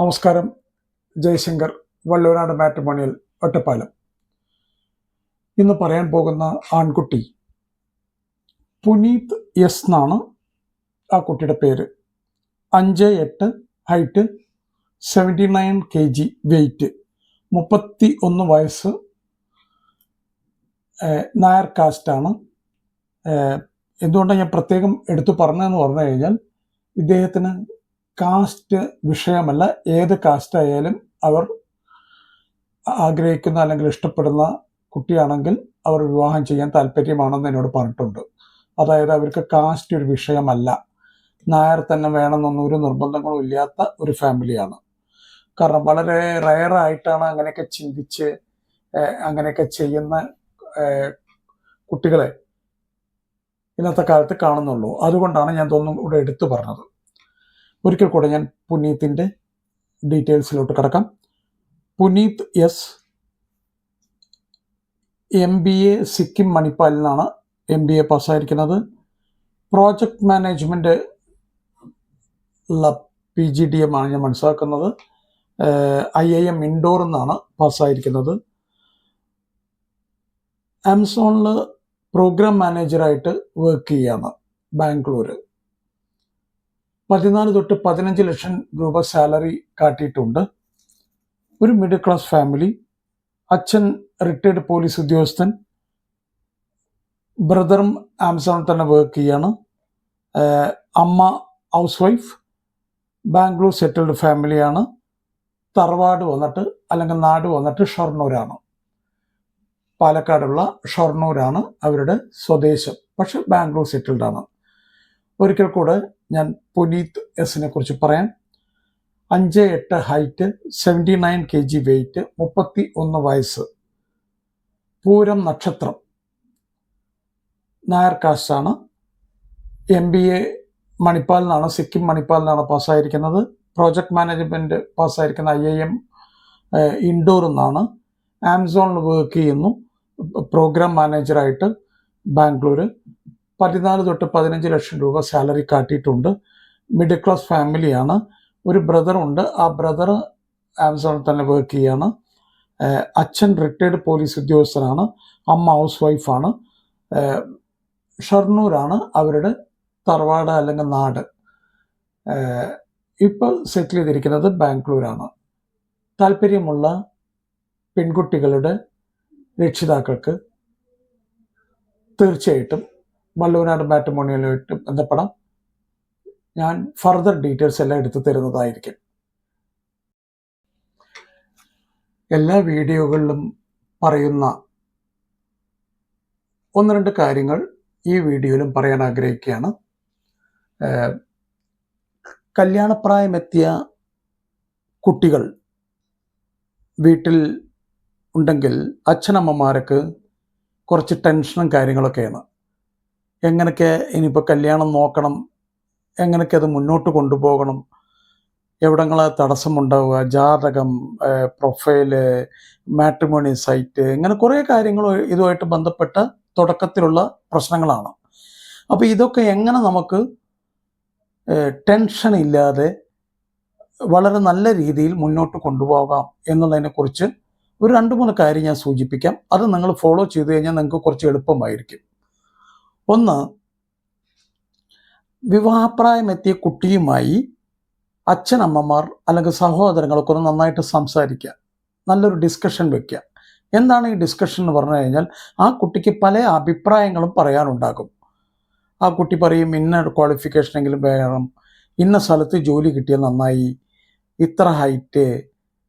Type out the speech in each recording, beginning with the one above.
നമസ്കാരം. ജയശങ്കർ, വള്ളൂരാട് മാട്രിമോണിയൽ, ഒറ്റപ്പാലം. ഇന്ന് പറയാൻ പോകുന്ന ആൺകുട്ടി പുനീത് എസ് എന്നാണ് ആ കുട്ടിയുടെ പേര്. 5'8" ഹൈറ്റ്, 79 kg വെയിറ്റ്, 31 വയസ്സ്, നായർ കാസ്റ്റാണ്. എന്തുകൊണ്ടാണ് ഞാൻ പ്രത്യേകം എടുത്തു പറഞ്ഞതെന്ന് പറഞ്ഞു കഴിഞ്ഞാൽ, ഇദ്ദേഹത്തിന് കാസ്റ്റ് വിഷയമല്ല. ഏത് കാസ്റ്റ് ആയാലും അവർ ആഗ്രഹിക്കുന്ന അല്ലെങ്കിൽ ഇഷ്ടപ്പെടുന്ന കുട്ടിയാണെങ്കിൽ അവർ വിവാഹം ചെയ്യാൻ താല്പര്യമാണെന്ന് എന്നോട് പറഞ്ഞിട്ടുണ്ട്. അതായത് അവർക്ക് കാസ്റ്റ് ഒരു വിഷയമല്ല, നായർ തന്നെ വേണമെന്നൊന്നും ഒരു നിർബന്ധങ്ങളും ഇല്ലാത്ത ഒരു ഫാമിലിയാണ്. കാരണം വളരെ റയറായിട്ടാണ് അങ്ങനെയൊക്കെ ചിന്തിച്ച് അങ്ങനെയൊക്കെ ചെയ്യുന്ന കുട്ടികളെ ഇന്നത്തെ കാലത്ത് കാണുന്നുള്ളൂ. അതുകൊണ്ടാണ് ഞാൻ ഇതൊന്നും കൂടെ എടുത്തു പറഞ്ഞത്. ഒരിക്കൽ കൂടെ ഞാൻ പുനീത്തിൻ്റെ ഡീറ്റെയിൽസിലോട്ട് കിടക്കാം. പുനീത് എസ് MBA സിക്കിം മണിപ്പാലിൽ നിന്നാണ് MBA പാസ്സായിരിക്കുന്നത്. പ്രോജക്റ്റ് മാനേജ്മെൻറ്റ് ഉള്ള PGDM ആണ് ഞാൻ മനസ്സിലാക്കുന്നത്. IIM ഇൻഡോറിൽ നിന്നാണ് പാസ്സായിരിക്കുന്നത്. ആമസോണിൽ പ്രോഗ്രാം മാനേജറായിട്ട് വർക്ക് ചെയ്യുകയാണ് ബാംഗ്ലൂർ. 14 തൊട്ട് 15 ലക്ഷം രൂപ സാലറി കാട്ടിയിട്ടുണ്ട്. ഒരു മിഡിൽ ക്ലാസ് ഫാമിലി. അച്ഛൻ റിട്ടയർഡ് പോലീസ് ഉദ്യോഗസ്ഥൻ, ബ്രദറും ആമസോണിൽ തന്നെ വർക്ക് ചെയ്യാണ്. അമ്മ ഹൗസ് വൈഫ്. ബാംഗ്ലൂർ സെറ്റിൽഡ് ഫാമിലിയാണ്. തറവാട് വന്നിട്ട് അല്ലെങ്കിൽ നാട് വന്നിട്ട് ഷൊർണൂരാണ്. പാലക്കാടുള്ള ഷൊർണൂരാണ് അവരുടെ സ്വദേശം, പക്ഷെ ബാംഗ്ലൂർ സെറ്റിൽഡ് ആണ്. ഒരിക്കൽ കൂടെ ഞാൻ പുനീത് എസിനെ കുറിച്ച് പറയാം. 5'8" ഹൈറ്റ്, 79 kg വെയിറ്റ്, 31 വയസ്സ്, പൂരം നക്ഷത്രം, നായർ കാസ്റ്റാണ്. MBA മണിപ്പാലിൽ നിന്നാണ്, സിക്കിം മണിപ്പാലിൽ നിന്നാണ് പാസ്സായിരിക്കുന്നത്. പ്രോജക്റ്റ് മാനേജ്മെൻറ്റ് പാസ്സായിരിക്കുന്ന IIM ഇൻഡോറിൽ നിന്നാണ്. ആമസോണിൽ വർക്ക് ചെയ്യുന്നു പ്രോഗ്രാം മാനേജറായിട്ട് ബാംഗ്ലൂർ. 14 തൊട്ട് 15 ലക്ഷം രൂപ സാലറി കാട്ടിയിട്ടുണ്ട്. മിഡിൽ ക്ലാസ് ഫാമിലിയാണ്. ഒരു ബ്രദറുണ്ട്. ആ ബ്രദർ ആമസോണിൽ തന്നെ വർക്ക് ചെയ്യാണ്. അച്ഛൻ റിട്ടയർഡ് പോലീസ് ഉദ്യോഗസ്ഥനാണ്. അമ്മ ഹൗസ് വൈഫാണ്. ഷൊർണൂരാണ് അവരുടെ തറവാട് അല്ലെങ്കിൽ നാട്. ഇപ്പോൾ സെറ്റിൽ ചെയ്തിരിക്കുന്നത് ബാംഗ്ലൂരാണ്. താല്പര്യമുള്ള പെൺകുട്ടികളുടെ രക്ഷിതാക്കൾക്ക് തീർച്ചയായിട്ടും വള്ളൂരാട് മാട്രിമോണിയലുമായിട്ട് ബന്ധപ്പെടാം. ഞാൻ ഫർദർ ഡീറ്റെയിൽസ് എല്ലാം എടുത്തു തരുന്നതായിരിക്കും. എല്ലാ വീഡിയോകളിലും പറയുന്ന 1-2 കാര്യങ്ങൾ ഈ വീഡിയോയിലും പറയാൻ ആഗ്രഹിക്കുകയാണ്. കല്യാണപ്രായമെത്തിയ കുട്ടികൾ വീട്ടിൽ ഉണ്ടെങ്കിൽ അച്ഛനമ്മമാർക്ക് കുറച്ച് ടെൻഷനും കാര്യങ്ങളൊക്കെയാണ്. എങ്ങനെയൊക്കെ ഇനിയിപ്പോൾ കല്യാണം നോക്കണം, എങ്ങനെയൊക്കെ അത് മുന്നോട്ട് കൊണ്ടുപോകണം, എവിടങ്ങളെ തടസ്സമുണ്ടാവുക, ജാതകം, പ്രൊഫൈല്, മാട്രിമോണി സൈറ്റ്, ഇങ്ങനെ കുറേ കാര്യങ്ങൾ ഇതുമായിട്ട് ബന്ധപ്പെട്ട തുടക്കത്തിലുള്ള പ്രശ്നങ്ങളാണ്. അപ്പോൾ ഇതൊക്കെ എങ്ങനെ നമുക്ക് ടെൻഷൻ ഇല്ലാതെ വളരെ നല്ല രീതിയിൽ മുന്നോട്ട് കൊണ്ടുപോകാം എന്നുള്ളതിനെക്കുറിച്ച് ഒരു 2-3 കാര്യം ഞാൻ സൂചിപ്പിക്കാം. അത് നിങ്ങൾ ഫോളോ ചെയ്ത് കഴിഞ്ഞാൽ നിങ്ങൾക്ക് കുറച്ച് എളുപ്പമായിരിക്കും. ഒന്ന്, വിവാഹപ്രായമെത്തിയ കുട്ടിയുമായി അച്ഛനമ്മമാർ അല്ലെങ്കിൽ സഹോദരങ്ങളൊക്കെ ഒന്ന് നന്നായിട്ട് സംസാരിക്കുക, നല്ലൊരു ഡിസ്കഷൻ വെക്കുക. എന്താണ് ഈ ഡിസ്കഷൻ എന്ന് പറഞ്ഞു കഴിഞ്ഞാൽ, ആ കുട്ടിക്ക് പല അഭിപ്രായങ്ങളും പറയാനുണ്ടാകും. ആ കുട്ടി പറയും, ഇന്ന ക്വാളിഫിക്കേഷനെങ്കിലും വേണം, ഇന്ന സ്ഥലത്ത് ജോലി കിട്ടിയാൽ നന്നായി, ഇത്ര ഹൈറ്റ്,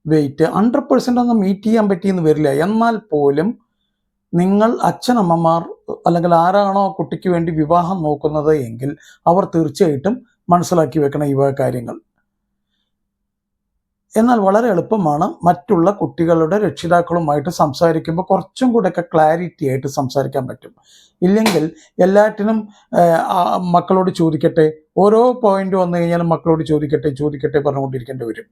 വെയിറ്റ്. 100% ഒന്നും മീറ്റ് ചെയ്യാൻ പറ്റിയെന്ന് വരില്ല. എന്നാൽ പോലും നിങ്ങൾ അച്ഛനമ്മമാർ അല്ലെങ്കിൽ ആരാണോ കുട്ടിക്ക് വേണ്ടി വിവാഹം നോക്കുന്നത് എങ്കിൽ അവർ തീർച്ചയായിട്ടും മനസ്സിലാക്കി വെക്കണം ഈ കാര്യങ്ങൾ. എന്നാൽ വളരെ എളുപ്പമാണ് മറ്റുള്ള കുട്ടികളുടെ രക്ഷിതാക്കളുമായിട്ട് സംസാരിക്കുമ്പോൾ കുറച്ചും കൂടെയൊക്കെ ക്ലാരിറ്റി ആയിട്ട് സംസാരിക്കാൻ പറ്റും. ഇല്ലെങ്കിൽ എല്ലാറ്റിനും മക്കളോട് ചോദിക്കട്ടെ, ഓരോ പോയിന്റ് വന്നു കഴിഞ്ഞാലും മക്കളോട് ചോദിക്കട്ടെ പറഞ്ഞുകൊണ്ടിരിക്കേണ്ടി വരും.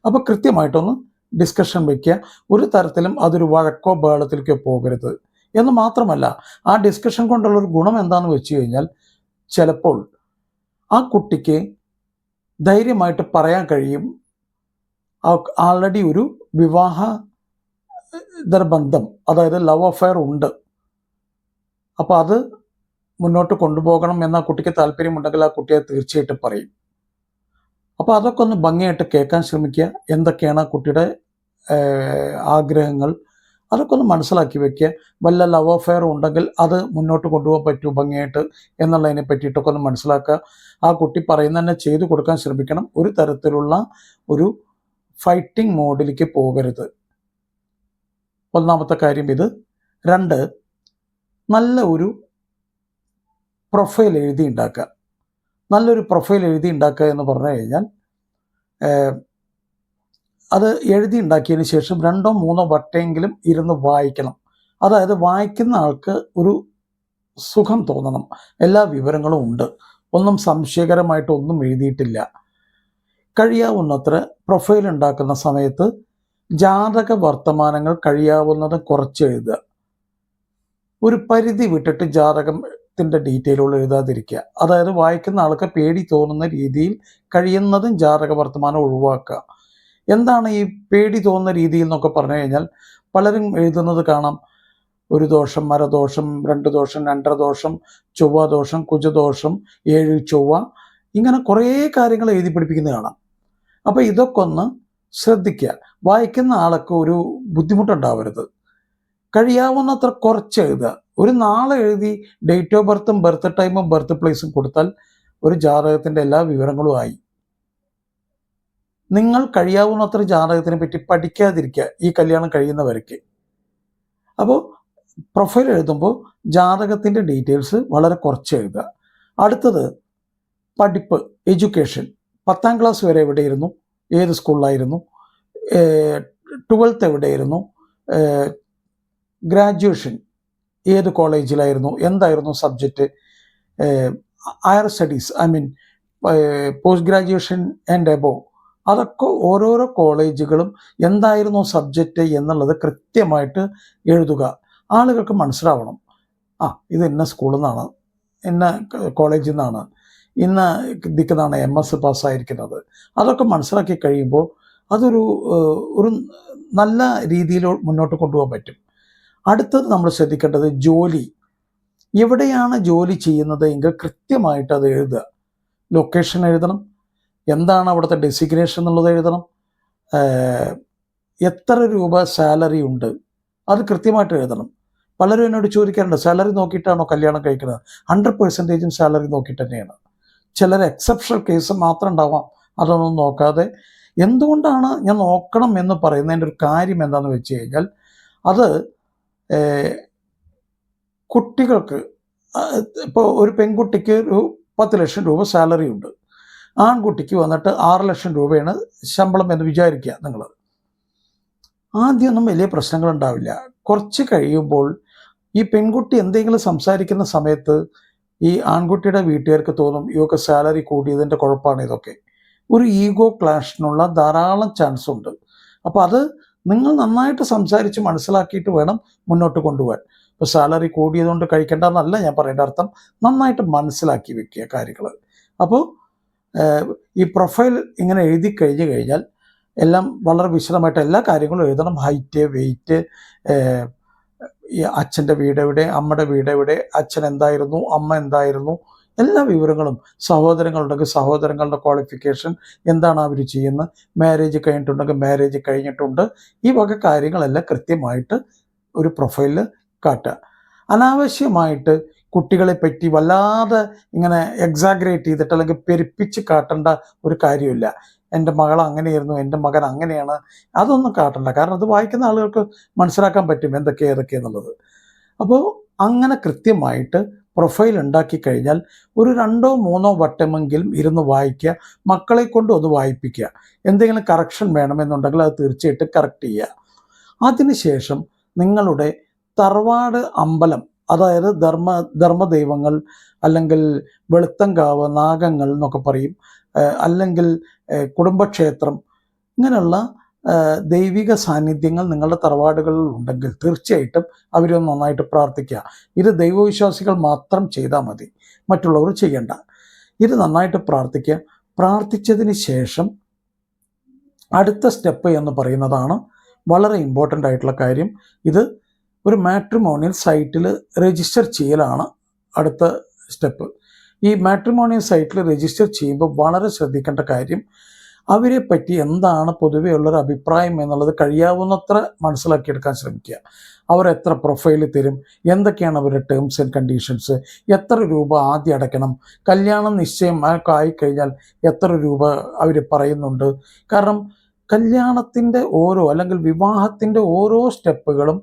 അപ്പോൾ കൃത്യമായിട്ടൊന്ന് ഡിസ്കഷൻ വയ്ക്കുക. ഒരു തരത്തിലും അതൊരു വഴക്കോ ബഹളത്തിലേക്കോ പോകരുത്. എന്ന് മാത്രമല്ല, ആ ഡിസ്കഷൻ കൊണ്ടുള്ളൊരു ഗുണം എന്താണെന്ന് വെച്ച് കഴിഞ്ഞാൽ, ചിലപ്പോൾ ആ കുട്ടിക്ക് ധൈര്യമായിട്ട് പറയാൻ കഴിയും, ആൾറെഡി ഒരു വിവാഹ ബന്ധം, അതായത് ലവ് അഫെയർ ഉണ്ട്. അപ്പോൾ അത് മുന്നോട്ട് കൊണ്ടുപോകണം എന്ന കുട്ടിക്ക് താല്പര്യമുണ്ടെങ്കിൽ ആ കുട്ടിയെ തീർച്ചയായിട്ടും പറയും. അപ്പോൾ അതൊക്കെ ഒന്ന് ഭംഗിയായിട്ട് കേൾക്കാൻ ശ്രമിക്കുക. എന്തൊക്കെയാണ് ആ കുട്ടിയുടെ ആഗ്രഹങ്ങൾ, അതൊക്കെ ഒന്ന് മനസ്സിലാക്കി വെക്കുക. വല്ല ലവ് അഫെയർ ഉണ്ടെങ്കിൽ അത് മുന്നോട്ട് കൊണ്ടുപോകാൻ പറ്റുമോ ഭംഗിയായിട്ട് എന്നുള്ളതിനെ പറ്റിയിട്ടൊക്കെ ഒന്ന് മനസ്സിലാക്കുക. ആ കുട്ടി പറയുന്ന തന്നെ ചെയ്തു കൊടുക്കാൻ ശ്രമിക്കണം. ഒരു തരത്തിലുള്ള ഒരു ഫൈറ്റിംഗ് മോഡിലേക്ക് പോകരുത്. ഒന്നാമത്തെ കാര്യം ഇത്. 2, നല്ല ഒരു പ്രൊഫൈൽ എഴുതി ഉണ്ടാക്കുക. നല്ലൊരു പ്രൊഫൈൽ എഴുതി ഉണ്ടാക്കുക എന്ന് പറഞ്ഞു കഴിഞ്ഞാൽ അത് എഴുതി ഉണ്ടാക്കിയതിന് ശേഷം 2 or 3 വട്ടമെങ്കിലും ഇരുന്ന് വായിക്കണം. അതായത് വായിക്കുന്ന ആൾക്ക് ഒരു സുഖം തോന്നണം. എല്ലാ വിവരങ്ങളും ഉണ്ട്, ഒന്നും സംശയകരമായിട്ടൊന്നും എഴുതിയിട്ടില്ല. കഴിയാവുന്നത്ര പ്രൊഫൈൽ ഉണ്ടാക്കുന്ന സമയത്ത് ജാതക വർത്തമാനങ്ങൾ കഴിയാവുന്നത് കുറച്ച് എഴുതുക. ഒരു പരിധി വിട്ടിട്ട് ജാതകത്തിൻ്റെ ഡീറ്റെയിലുകൾ എഴുതാതിരിക്കുക. അതായത് വായിക്കുന്ന ആൾക്ക് പേടി തോന്നുന്ന രീതിയിൽ കഴിയുന്നതും ജാതക വർത്തമാനം ഒഴിവാക്കുക. എന്താണ് ഈ പേടി തോന്നുന്ന രീതിയിൽ എന്നൊക്കെ പറഞ്ഞു കഴിഞ്ഞാൽ പലരും എഴുതുന്നത് കാണാം, ഒരു ദോഷം, മരദോഷം, 2 ദോഷം, 2.5 ദോഷം, ചൊവ്വ ദോഷം, കുജദോഷം, 7 ചൊവ്വ, ഇങ്ങനെ കുറേ കാര്യങ്ങൾ എഴുതി പിടിപ്പിക്കുന്നത് കാണാം. അപ്പോൾ ഇതൊക്കെ ഒന്ന് ശ്രദ്ധിക്കുക. വായിക്കുന്ന ആൾക്ക് ഒരു ബുദ്ധിമുട്ടുണ്ടാവരുത്. കഴിയാവുന്നത്ര കുറച്ച് എഴുതുക. ഒരു നാളെ എഴുതി ഡേറ്റ് ഓഫ് ബർത്തും ബർത്ത് ടൈമും ബർത്ത് പ്ലേസും കൊടുത്താൽ ഒരു ജാതകത്തിൻ്റെ എല്ലാ വിവരങ്ങളും ആയി. നിങ്ങൾ കഴിയാവുന്നത്ര ജാതകത്തിനെ പറ്റി പഠിക്കാതിരിക്കുക ഈ കല്യാണം കഴിയുന്നവർക്ക്. അപ്പോൾ പ്രൊഫൈൽ എഴുതുമ്പോൾ ജാതകത്തിൻ്റെ ഡീറ്റെയിൽസ് വളരെ കുറച്ച് എഴുതുക. അടുത്തത് പഠിപ്പ്, എഡ്യൂക്കേഷൻ. 10ാം ക്ലാസ് വരെ എവിടെയിരുന്നു, ഏത് സ്കൂളിലായിരുന്നു, 12th എവിടെയായിരുന്നു, ഗ്രാജുവേഷൻ ഏത് കോളേജിലായിരുന്നു, എന്തായിരുന്നു subject, higher studies post graduation and above, അതൊക്കെ ഓരോരോ കോളേജുകളും എന്തായിരുന്നു സബ്ജക്റ്റ് എന്നുള്ളത് കൃത്യമായിട്ട് എഴുതുക. ആളുകൾക്ക് മനസ്സിലാവണം, ഇത് ഇന്ന സ്കൂളിൽ നിന്നാണ്, ഇന്ന കോളേജിൽ നിന്നാണ്, ഇന്ന ദിക്കുന്നാണ് MS പാസ്സായിരിക്കുന്നത്. അതൊക്കെ മനസ്സിലാക്കി കഴിയുമ്പോൾ അതൊരു നല്ല രീതിയിൽ മുന്നോട്ട് കൊണ്ടുപോകാൻ പറ്റും. അടുത്തത് നമ്മൾ ശ്രദ്ധിക്കേണ്ടത് ജോലി. എവിടെയാണ് ജോലി ചെയ്യുന്നത് എങ്കിൽ കൃത്യമായിട്ട് അത് എഴുതുക. ലൊക്കേഷൻ എഴുതണം, എന്താണ് അവിടുത്തെ ഡെസിഗ്നേഷൻ എന്നുള്ളത് എഴുതണം, എത്ര രൂപ സാലറി ഉണ്ട് അത് കൃത്യമായിട്ട് എഴുതണം. പലരും എന്നോട് ചോദിക്കാറുണ്ട്, സാലറി നോക്കിയിട്ടാണോ കല്യാണം കഴിക്കുന്നത്? 100% സാലറി നോക്കിയിട്ട് തന്നെയാണ്. ചിലർ എക്സെപ്ഷണൽ കേസ് മാത്രം ഉണ്ടാവാം, അതൊന്നും നോക്കാതെ. എന്തുകൊണ്ടാണ് ഞാൻ നോക്കണം എന്ന് പറയുന്നതിൻ്റെ ഒരു കാര്യം എന്താണെന്ന് വെച്ച് കഴിഞ്ഞാൽ, അത് കുട്ടികൾക്ക്, ഇപ്പോൾ ഒരു പെൺകുട്ടിക്ക് ഒരു 10 ലക്ഷം രൂപ സാലറി ഉണ്ട്, ആൺകുട്ടിക്ക് വന്നിട്ട് 6 ലക്ഷം രൂപയാണ് ശമ്പളം എന്ന് വിചാരിക്കുക. നിങ്ങൾ ആദ്യമൊന്നും വലിയ പ്രശ്നങ്ങളുണ്ടാവില്ല. കുറച്ച് കഴിയുമ്പോൾ ഈ പെൺകുട്ടി എന്തെങ്കിലും സംസാരിക്കുന്ന സമയത്ത് ഈ ആൺകുട്ടിയുടെ വീട്ടുകാർക്ക് തോന്നും ഇവർക്ക് സാലറി കൂടിയതിൻ്റെ കുഴപ്പമാണ് ഇതൊക്കെ. ഒരു ഈഗോ ക്ലാഷിനുള്ള ധാരാളം ചാൻസ് ഉണ്ട്. അപ്പോൾ അത് നിങ്ങൾ നന്നായിട്ട് സംസാരിച്ച് മനസ്സിലാക്കിയിട്ട് വേണം മുന്നോട്ട് കൊണ്ടുപോകാൻ. ഇപ്പോൾ സാലറി കൂടിയതുകൊണ്ട് കഴിക്കേണ്ടെന്നല്ല ഞാൻ പറയേണ്ട അർത്ഥം, നന്നായിട്ട് മനസ്സിലാക്കി വെക്കുക കാര്യങ്ങൾ. അപ്പോൾ ഈ പ്രൊഫൈൽ ഇങ്ങനെ എഴുതി കഴിഞ്ഞാൽ എല്ലാം വളരെ വിശദമായിട്ട് എല്ലാ കാര്യങ്ങളും എഴുതണം. ഹൈറ്റ്, വെയിറ്റ്, ഈ അച്ഛൻ്റെ വീട് എവിടെ, അമ്മയുടെ വീട് എവിടെ, അച്ഛൻ എന്തായിരുന്നു, അമ്മ എന്തായിരുന്നു, എല്ലാ വിവരങ്ങളും. സഹോദരങ്ങളുണ്ടെങ്കിൽ സഹോദരങ്ങളുടെ ക്വാളിഫിക്കേഷൻ, എന്താണ് അവർ ചെയ്യുന്നത്, മാരേജ് കഴിഞ്ഞിട്ടുണ്ടെങ്കിൽ മാരേജ് കഴിഞ്ഞിട്ടുണ്ട്, ഈ വക കാര്യങ്ങളെല്ലാം കൃത്യമായിട്ട് ഒരു പ്രൊഫൈലിൽ കാട്ടുക. അനാവശ്യമായിട്ട് കുട്ടികളെ പറ്റി വല്ലാതെ ഇങ്ങനെ എക്സാഗ്രേറ്റ് ചെയ്തിട്ട് അല്ലെങ്കിൽ പെരുപ്പിച്ച് കാട്ടേണ്ട ഒരു കാര്യമില്ല. എൻ്റെ മകൾ അങ്ങനെയായിരുന്നു, എൻ്റെ മകൻ അങ്ങനെയാണ്, അതൊന്നും കാട്ടണ്ട. കാരണം അത് വായിക്കുന്ന ആളുകൾക്ക് മനസ്സിലാക്കാൻ പറ്റും ഏതൊക്കെയെന്നുള്ളത്. അപ്പോൾ അങ്ങനെ കൃത്യമായിട്ട് പ്രൊഫൈൽ ഉണ്ടാക്കി കഴിഞ്ഞാൽ ഒരു 2 or 3 വട്ടമെങ്കിലും ഇരുന്ന് വായിക്കുക. മക്കളെ കൊണ്ട് ഒന്ന് വായിപ്പിക്കുക. എന്തെങ്കിലും കറക്ഷൻ വേണമെന്നുണ്ടെങ്കിൽ അത് തീർച്ചയായിട്ടും കറക്റ്റ് ചെയ്യുക. അതിനുശേഷം നിങ്ങളുടെ തറവാട് അമ്പലം, അതായത് ധർമ്മദൈവങ്ങൾ, അല്ലെങ്കിൽ വെളുത്തങ്കാവ്, നാഗങ്ങൾ എന്നൊക്കെ പറയും, അല്ലെങ്കിൽ കുടുംബക്ഷേത്രം, ഇങ്ങനെയുള്ള ദൈവിക സാന്നിധ്യങ്ങൾ നിങ്ങളുടെ തറവാടുകളിൽ ഉണ്ടെങ്കിൽ തീർച്ചയായിട്ടും അവരെ നന്നായിട്ട് പ്രാർത്ഥിക്കുക. ഇത് ദൈവവിശ്വാസികൾ മാത്രം ചെയ്താൽ മതി, മറ്റുള്ളവർ ചെയ്യണ്ട. ഇത് നന്നായിട്ട് പ്രാർത്ഥിക്കുക. പ്രാർത്ഥിച്ചതിന് ശേഷം അടുത്ത സ്റ്റെപ്പ് എന്ന് പറയുന്നതാണ് വളരെ ഇമ്പോർട്ടൻ്റ് ആയിട്ടുള്ള കാര്യം. ഇത് ഒരു മാട്രിമോണിയൽ സൈറ്റിൽ രജിസ്റ്റർ ചെയ്യലാണ് അടുത്ത സ്റ്റെപ്പ്. ഈ മാട്രിമോണിയൽ സൈറ്റിൽ രജിസ്റ്റർ ചെയ്യുമ്പോൾ വളരെ ശ്രദ്ധിക്കേണ്ട കാര്യം, അവരെ പറ്റി എന്താണ് പൊതുവേ ഉള്ളൊരു അഭിപ്രായം എന്നുള്ളത് കഴിയാവുന്നത്ര മനസ്സിലാക്കിയെടുക്കാൻ ശ്രമിക്കുക. അവർ എത്ര പ്രൊഫൈൽ തരും, എന്തൊക്കെയാണ് അവരുടെ ടേംസ് ആൻഡ് കണ്ടീഷൻസ്, എത്ര രൂപ ആദ്യം അടയ്ക്കണം, കല്യാണം നിശ്ചയം ആയിക്കഴിഞ്ഞാൽ എത്ര രൂപ അവർ പറയുന്നുണ്ട്. കാരണം കല്യാണത്തിൻ്റെ അല്ലെങ്കിൽ വിവാഹത്തിൻ്റെ ഓരോ സ്റ്റെപ്പുകളും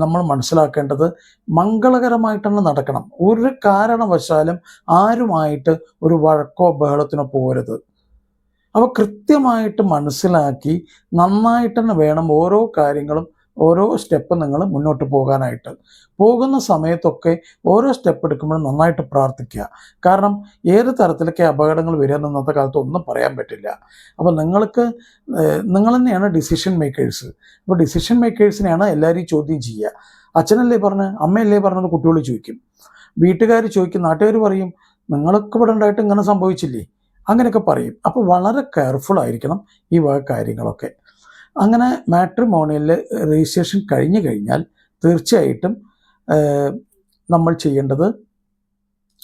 നമ്മൾ മനസ്സിലാക്കേണ്ടത് മംഗളകരമായിട്ടാണ് നടക്കണം. ഒരു കാരണവശാലും ആരുമായിട്ട് ഒരു വഴക്കോ ബഹളത്തിനോ പോകരുത്. അപ്പോൾ കൃത്യമായിട്ട് മനസ്സിലാക്കി നന്നായിട്ട് തന്നെ വേണം ഓരോ കാര്യങ്ങളും, ഓരോ സ്റ്റെപ്പ് നിങ്ങൾ മുന്നോട്ട് പോകാനായിട്ട്. പോകുന്ന സമയത്തൊക്കെ ഓരോ സ്റ്റെപ്പ് എടുക്കുമ്പോഴും നന്നായിട്ട് പ്രാർത്ഥിക്കുക. കാരണം ഏത് തരത്തിലൊക്കെ അപകടങ്ങൾ വരികയെന്ന് ഇന്നത്തെ കാലത്ത് ഒന്നും പറയാൻ പറ്റില്ല. അപ്പോൾ നിങ്ങൾ തന്നെയാണ് ഡിസിഷൻ മേക്കേഴ്സ്. അപ്പോൾ ഡിസിഷൻ മേക്കേഴ്സിനെയാണ് എല്ലാവരും ചോദ്യം ചെയ്യുക. അച്ഛനല്ലേ പറഞ്ഞത്, അമ്മയല്ലേ പറഞ്ഞത്, കുട്ടികൾ ചോദിക്കും, വീട്ടുകാർ ചോദിക്കും, നാട്ടുകാർ പറയും, നിങ്ങൾക്ക് ഇവിടെ ഉണ്ടായിട്ട് ഇങ്ങനെ സംഭവിച്ചില്ലേ, അങ്ങനെയൊക്കെ പറയും. അപ്പോൾ വളരെ കെയർഫുൾ ആയിരിക്കണം ഈ വക കാര്യങ്ങളൊക്കെ. അങ്ങനെ മാട്രിമോണിയലിൽ രജിസ്ട്രേഷൻ കഴിഞ്ഞു കഴിഞ്ഞാൽ തീർച്ചയായിട്ടും നമ്മൾ ചെയ്യേണ്ടത്,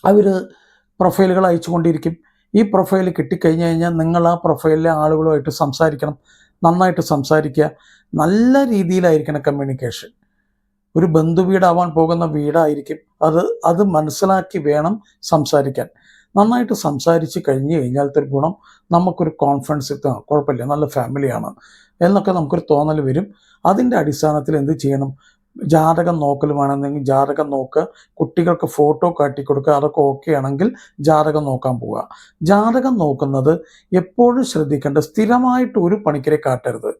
അവർ പ്രൊഫൈലുകൾ അയച്ചുകൊണ്ടിരിക്കും. ഈ പ്രൊഫൈൽ കിട്ടിക്കഴിഞ്ഞ് കഴിഞ്ഞാൽ നിങ്ങൾ ആ പ്രൊഫൈലിലെ ആളുകളുമായിട്ട് സംസാരിക്കണം. നന്നായിട്ട് സംസാരിക്കുക. നല്ല രീതിയിലായിരിക്കണം കമ്മ്യൂണിക്കേഷൻ. ഒരു ബന്ധുവീടാവാൻ പോകുന്ന വീടായിരിക്കും അത് മനസ്സിലാക്കി വേണം സംസാരിക്കാൻ. നന്നായിട്ട് സംസാരിച്ച് കഴിഞ്ഞ് കഴിഞ്ഞാലത്തെ ഒരു ഗുണം, നമുക്കൊരു കോൺഫിഡൻസ് എത്താം, കുഴപ്പമില്ല, നല്ല ഫാമിലിയാണ് എന്നൊക്കെ നമുക്കൊരു തോന്നൽ വരും. അതിൻ്റെ അടിസ്ഥാനത്തിൽ എന്ത് ചെയ്യണം, ജാതകം നോക്കലുമാണെന്നെങ്കിൽ ജാതകം നോക്കുക, കുട്ടികൾക്ക് ഫോട്ടോ കാട്ടിക്കൊടുക്കുക, അതൊക്കെ ഓക്കെ ആണെങ്കിൽ ജാതകം നോക്കാൻ പോവുക. ജാതകം നോക്കുന്നത് എപ്പോഴും ശ്രദ്ധിക്കേണ്ട, സ്ഥിരമായിട്ട് ഒരു പണിക്കരെ കാട്ടരുത്.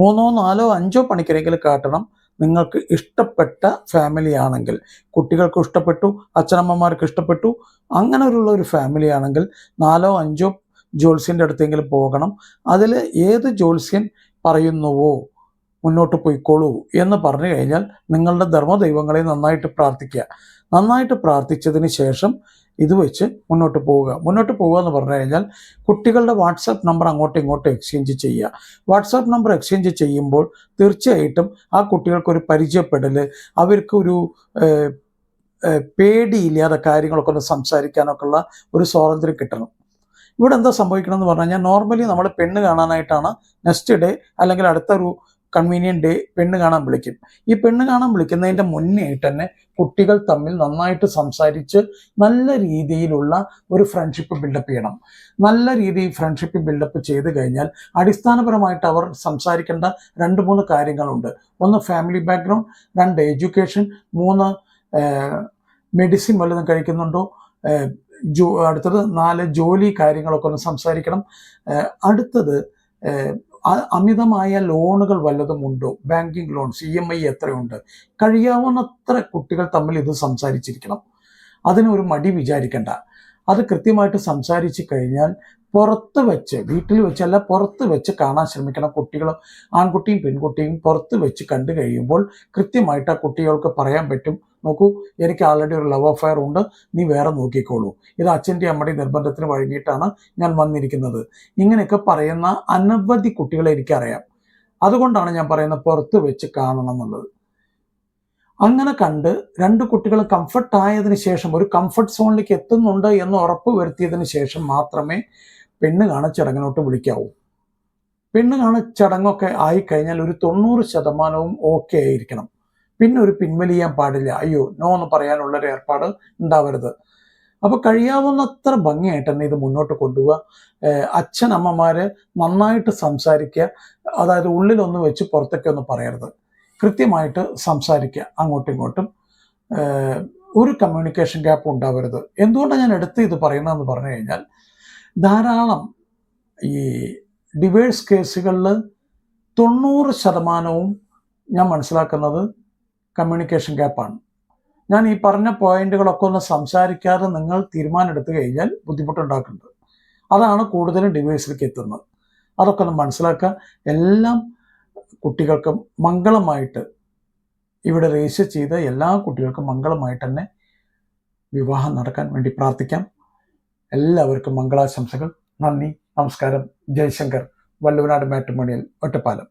3, 4, 5 പണിക്കരെങ്കിലും കാട്ടണം. നിങ്ങൾക്ക് ഇഷ്ടപ്പെട്ട ഫാമിലി ആണെങ്കിൽ, കുട്ടികൾക്ക് ഇഷ്ടപ്പെട്ടു, അച്ഛനമ്മമാർക്ക് ഇഷ്ടപ്പെട്ടു, അങ്ങനെ ഒരു ഫാമിലി ആണെങ്കിൽ 4, 5 ജ്യോത്സ്യൻ്റെ അടുത്തെങ്കിലും പോകണം. അതിൽ ഏത് ജ്യോത്സ്യൻ പറയുന്നുവോ മുന്നോട്ട് പോയിക്കോളൂ എന്ന് പറഞ്ഞു കഴിഞ്ഞാൽ നിങ്ങളുടെ ധർമ്മദൈവങ്ങളെ നന്നായിട്ട് പ്രാർത്ഥിക്കുക. നന്നായിട്ട് പ്രാർത്ഥിച്ചതിന് ശേഷം ഇത് വെച്ച് മുന്നോട്ട് പോവുക എന്ന് പറഞ്ഞു കഴിഞ്ഞാൽ കുട്ടികളുടെ വാട്സാപ്പ് നമ്പർ അങ്ങോട്ടും ഇങ്ങോട്ടും എക്സ്ചേഞ്ച് ചെയ്യുക. വാട്സാപ്പ് നമ്പർ എക്സ്ചേഞ്ച് ചെയ്യുമ്പോൾ തീർച്ചയായിട്ടും ആ കുട്ടികൾക്കൊരു പരിചയപ്പെടൽ, അവർക്കൊരു പേടിയില്ലാതെ കാര്യങ്ങളൊക്കെ ഒന്ന് സംസാരിക്കാനൊക്കെ ഉള്ള ഒരു സ്വാതന്ത്ര്യം കിട്ടണം. ഇവിടെ എന്താ സംഭവിക്കണം എന്ന് പറഞ്ഞു കഴിഞ്ഞാൽ, നോർമലി നമ്മൾ പെണ്ണ് കാണാനായിട്ടാണ് നെക്സ്റ്റ് ഡേ അല്ലെങ്കിൽ അടുത്തൊരു കൺവീനിയൻറ്റ് ഡേ പെണ്ണ് കാണാൻ വിളിക്കും. ഈ പെണ്ണ് കാണാൻ വിളിക്കുന്നതിൻ്റെ മുന്നേ ആയിട്ട് തന്നെ കുട്ടികൾ തമ്മിൽ നന്നായിട്ട് സംസാരിച്ച് നല്ല രീതിയിലുള്ള ഒരു ഫ്രണ്ട്ഷിപ്പ് ബിൽഡപ്പ് ചെയ്യണം. നല്ല രീതിയിൽ ഫ്രണ്ട്ഷിപ്പ് ബിൽഡപ്പ് ചെയ്ത് കഴിഞ്ഞാൽ അടിസ്ഥാനപരമായിട്ട് അവർ സംസാരിക്കേണ്ട 2-3 കാര്യങ്ങളുണ്ട്. 1 ഫാമിലി ബാക്ക്ഗ്രൗണ്ട്, 2 എഡ്യൂക്കേഷൻ, 3 മെഡിസിൻ വല്ലതും കഴിക്കുന്നുണ്ടോ, അടുത്തത് 4 ജോലി കാര്യങ്ങളൊക്കെ ഒന്ന് സംസാരിക്കണം. അടുത്തത് അമിതമായ ലോണുകൾ വല്ലതും ഉണ്ടോ, ബാങ്കിങ് ലോൺസ്, EMI എത്രയുണ്ട്, കഴിയാവുന്നത്ര കുട്ടികൾ തമ്മിൽ ഇത് സംസാരിച്ചിരിക്കണം. അതിനൊരു മടി വിചാരിക്കേണ്ട. അത് കൃത്യമായിട്ട് സംസാരിച്ച് കഴിഞ്ഞാൽ പുറത്ത് വെച്ച്, വീട്ടിൽ വെച്ചല്ല പുറത്ത് വെച്ച് കാണാൻ ശ്രമിക്കണം. കുട്ടികളും ആൺകുട്ടിയും പെൺകുട്ടിയും പുറത്ത് വെച്ച് കണ്ടു കഴിയുമ്പോൾ കൃത്യമായിട്ട് ആ കുട്ടികൾക്ക് പറയാൻ പറ്റും, നോക്കൂ, എനിക്ക് ആൾറെഡി ഒരു ലവ് അഫയർ ഉണ്ട്, നീ വേറെ നോക്കിക്കോളൂ, ഇത് അച്ഛൻ്റെ അമ്മയുടെ നിർബന്ധത്തിന് വഴങ്ങിയിട്ടാണ് ഞാൻ വന്നിരിക്കുന്നത്. ഇങ്ങനെയൊക്കെ പറയുന്ന അനവധി കുട്ടികളെ എനിക്കറിയാം. അതുകൊണ്ടാണ് ഞാൻ പറയുന്നത് പുറത്ത് വെച്ച് കാണണം എന്നുള്ളത്. അങ്ങനെ കണ്ട് 2 കുട്ടികൾ കംഫർട്ട് ആയതിനു ശേഷം, ഒരു കംഫർട്ട് സോണിലേക്ക് എത്തുന്നുണ്ട് എന്ന് ഉറപ്പ് വരുത്തിയതിന് ശേഷം മാത്രമേ പെണ്ണ് കാണച്ചടങ്ങിനോട്ട് വിളിക്കാവൂ. പെണ്ണ് കാണച്ചടങ്ങൊക്കെ ആയിക്കഴിഞ്ഞാൽ ഒരു 90% ഓക്കെ ആയിരിക്കണം. പിന്നെ ഒരു പിൻവലിയാൻ പാടില്ല, അയ്യോ നോ എന്ന് പറയാനുള്ളൊരു ഏർപ്പാട് ഉണ്ടാവരുത്. അപ്പോൾ കഴിയാവുന്നത്ര ഭംഗിയായിട്ട് തന്നെ ഇത് മുന്നോട്ട് കൊണ്ടുപോവുക. അച്ഛനമ്മമാർ നന്നായിട്ട് സംസാരിക്കുക. അതായത് ഉള്ളിലൊന്ന് വെച്ച് പുറത്തൊക്കെ ഒന്നും പറയരുത്. കൃത്യമായിട്ട് സംസാരിക്കുക അങ്ങോട്ടും ഇങ്ങോട്ടും. ഒരു കമ്മ്യൂണിക്കേഷൻ ഗ്യാപ്പ് ഉണ്ടാവരുത്. എന്തുകൊണ്ടാണ് ഞാൻ എടുത്ത് ഇത് പറയുന്നതെന്ന് പറഞ്ഞു കഴിഞ്ഞാൽ, ധാരാളം ഈ ഡിവേഴ്സ് കേസുകളിൽ 90% ഞാൻ മനസ്സിലാക്കുന്നത് കമ്മ്യൂണിക്കേഷൻ ഗ്യാപ്പാണ്. ഞാൻ ഈ പറഞ്ഞ പോയിന്റുകളൊക്കെ ഒന്ന് സംസാരിക്കാതെ നിങ്ങൾ തീരുമാനം എടുത്തു കഴിഞ്ഞാൽ ബുദ്ധിമുട്ടുണ്ടാക്കുന്നുണ്ട്. അതാണ് കൂടുതലും ഡിവേഴ്സിലേക്ക് എത്തുന്നത്. അതൊക്കെ ഒന്ന് മനസ്സിലാക്കുക. എല്ലാം കുട്ടികൾക്കും മംഗളമായിട്ട്, ഇവിടെ രജിസ്റ്റർ ചെയ്ത എല്ലാ കുട്ടികൾക്കും മംഗളമായിട്ട് തന്നെ വിവാഹം നടക്കാൻ വേണ്ടി പ്രാർത്ഥിക്കാം. എല്ലാവർക്കും മംഗളാശംസകൾ. നന്ദി, നമസ്കാരം. ജയശങ്കർ, വള്ളുവനാട് മാട്രിമോണിയൽ ഒറ്റപ്പാലം.